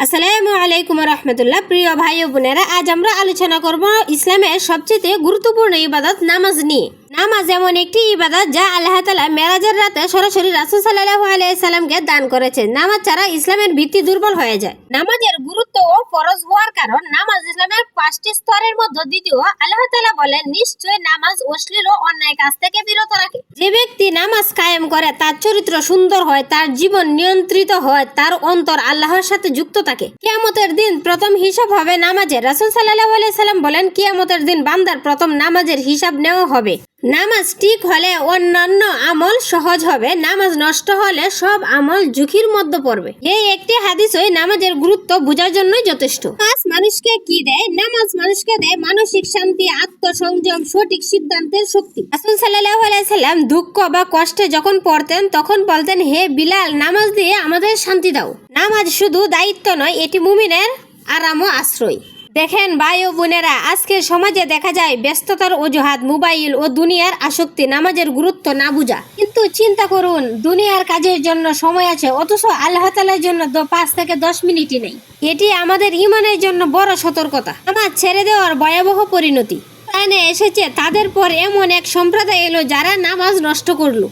আসসালামু আলাইকুম রহমতুল্লাহ। প্রিয় ভাই ও বোনেরা, আজ আমরা আলোচনা করব ইসলামের সবচেয়ে গুরুত্বপূর্ণ ইবাদত নামাজ নিয়ে। নামাজ এমন একটি ইবাদত যা আল্লাহ তাআলা মেরাজের রাতে সরাসরি রাসূল সাল্লাল্লাহু আলাইহি সাল্লামকে দান করেছেন। নামাজ ছাড়া ইসলামের ভিত্তি দুর্বল হয়ে যায়। নামাজের গুরুত্ব ও ফরজ হওয়ার কারণ নামাজ ইসলামের 5টি স্তরের মধ্যে দ্বিতীয়। আল্লাহ তাআলা বলেন, নিশ্চয় নামাজ অশ্লীল ও অন্যায় কাজ থেকে বিরত রাখে। যে ব্যক্তি নামাজ কায়েম করে তার চরিত্র সুন্দর হয়, তার জীবন নিয়ন্ত্রিত হয়, তার অন্তর আল্লাহর সাথে যুক্ত থাকে। কিয়ামতের দিন প্রথম হিসাব হবে নামাজের। রাসূল সাল্লাল্লাহু আলাইহি সাল্লাম বলেন, কিয়ামতের দিন বান্দার প্রথম নামাজের হিসাব নেওয়া হবে। নামাজ ঠিক হলে অন্যান্য আমল সহজ হবে, নামাজ নষ্ট হলে সব আমল ঝুঁকির মধ্যে পড়বে। এই একটি হাদিসই নামাজের গুরুত্ব বোঝার জন্যই যথেষ্ট। নামাজ মানুষকে কি দেয়? নামাজ মানুষকে দেয় মানসিক শান্তি, আত্মসংযম, সঠিক সিদ্ধান্তের শক্তি। রাসূল সাল্লাল্লাহু আলাইহি সাল্লাম দুঃখ বা কষ্টে যখন পড়তেন তখন বলতেন, হে বিলাল, নামাজ দিয়ে আমাদের শান্তি দাও। নামাজ শুধু দায়িত্ব নয়, এটি মুমিনের আরাম ও আশ্রয়। দেখেন ভাই ও বোনেরা, আজকের সমাজে দেখা যায় ব্যস্ততার অজুহাত, মোবাইল ও দুনিয়ার আসক্তি নামাজের গুরুত্ব না বুঝা। কিন্তু চিন্তা করুন, দুনিয়ার কাজের জন্য সময় আছে, অথচ আল্লাহ তাআলার জন্য 5 থেকে 10 মিনিটই নেই। এটি আমাদের ঈমানের জন্য বড় সতর্কতা। নামাজ ছেড়ে দেওয়ার ভয়াবহ পরিণতি এসেছে। তাদের পর এমন এক সম্প্রদায় এলো যারা নামাজ নষ্ট করলো।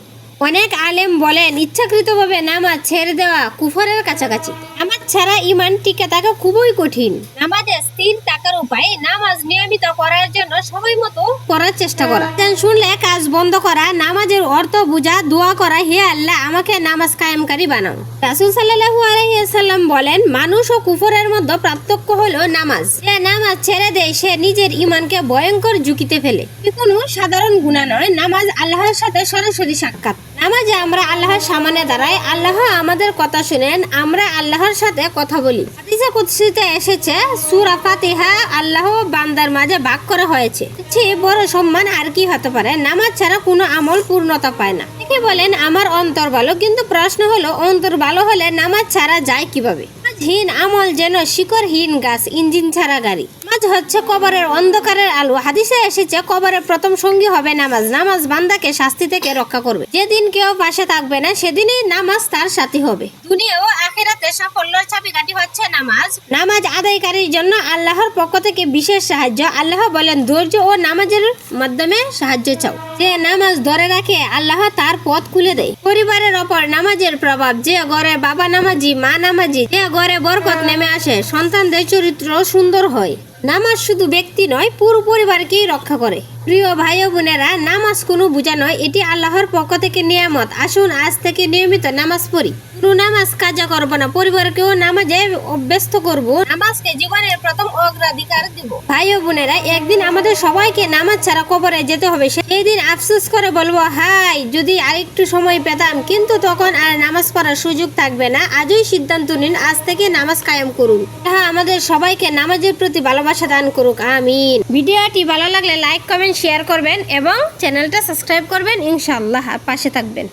অনেক আলেম বলেন, ইচ্ছাকৃতভাবে নামাজ ছেড়ে দেওয়া কুফরের কাছাকাছি। নামাজ ছাড়া ঈমান টিকে থাকা খুবই কঠিন। নামাজে স্থির থাকার উপায়, নামাজ নিয়মিত করার জন্য সময় মতো করার চেষ্টা করা। শুনলে কাজ বন্ধ করা, নামাজের অর্থ বোঝা, দোয়া করা, হে আল্লাহ আমাকে নামাজ কায়েমকারী বানাও। রাসূল সাল্লাল্লাহু আলাইহি সাল্লাম বলেন, মানুষ ও কুফরের মধ্যে পার্থক্য হলো নামাজ। যে নামাজ ছেড়ে দেয় সে নিজের ঈমানকে ভয়ঙ্কর ঝুঁকিতে ফেলে। কোনো সাধারণ গুনাহ নয়, নামাজ আল্লাহর সাথে সরাসরি সাক্ষাৎ। নামাজে আমরা আল্লাহর সামনে দাঁড়াই, আল্লাহ আমাদের কথা শুনেন, আমরা আল্লাহর সাথে কথা বলি। হাদিসে কুদসিতে এসেছে, সূরা ফাতিহা আল্লাহ বান্দার মাঝে ভাগ করা হয়েছে। চেয়ে বড় সম্মান আর কি হতে পারে? নামাজ ছাড়া কোনো আমল পূর্ণতা পায় না। একে বলেন আমার অন্তর ভালো, কিন্তু প্রশ্ন হলো অন্তর ভালো হলে নামাজ ছাড়া যায় কিভাবে? হীন আমল যেন শিকড়হীন গাছ, ইঞ্জিন ছাড়া গাড়ি। নামাজ হচ্ছে কবরের অন্ধকারের আলো। হাদিসে এসেছে, কবরের প্রথম সঙ্গী হবে নামাজ। নামাজ বান্দাকে শাস্তি থেকে রক্ষা করবে। যেদিন কেউ পাশে থাকবে না সেদিনই নামাজ তার সাথী হবে। দুনিয়া ও আখিরাতে সাফল্যের চাবিকাঠি হচ্ছে নামাজ। নামাজ আদায়কারীর জন্য আল্লাহর পক্ষ থেকে বিশেষ সাহায্য। আল্লাহ বলেন, ধৈর্য ও নামাজের মাধ্যমে সাহায্য চাও। যে নামাজ ধরে রাখে আল্লাহ তার পথ খুলে দেয়। পরিবারের ওপর নামাজের প্রভাব, যে ঘরে বাবা নামাজি, মা নামাজি, যে ঘরে বরকত নেমে আসে, সন্তানদের চরিত্র সুন্দর হয়। নামাজ শুধু ব্যক্তি নয়, পুরো পরিবারকেই রক্ষা করে। প্রিয় ভাই ও বোনেরা, নামাজ কোনো বোঝা নয়, এটি আল্লাহর পক্ষ থেকে নিয়ামত। আসুন আজ থেকে নিয়মিত নামাজ পড়ি। পুরো নামাজ কাজা করবো না, পরিবারকেও নামাজে অভ্যস্ত করব। নামাজকে জীবনের প্রথম অগ্রাধিকার দিব। ভাই ও বোনেরা, একদিন আমাদের সবাইকে নামাজ ছাড়া কবরে যেতে হবে। সেই দিন আফসোস করে বলবো, হাই যদি আরেকটু সময় পেতাম, কিন্তু তখন আর নামাজ পড়ার সুযোগ থাকবে না। আজই সিদ্ধান্ত নিন, আজ থেকে নামাজ কায়েম করুন। হ্যাঁ, আমাদের সবাইকে নামাজের প্রতি ভালোবাসা দান করুক, আমিন। ভিডিওটি ভালো লাগলে লাইক, কমেন্ট, শেয়ার করবেন এবং চ্যানেলটা সাবস্ক্রাইব করবেন। ইনশাআল্লাহ পাশে থাকবেন।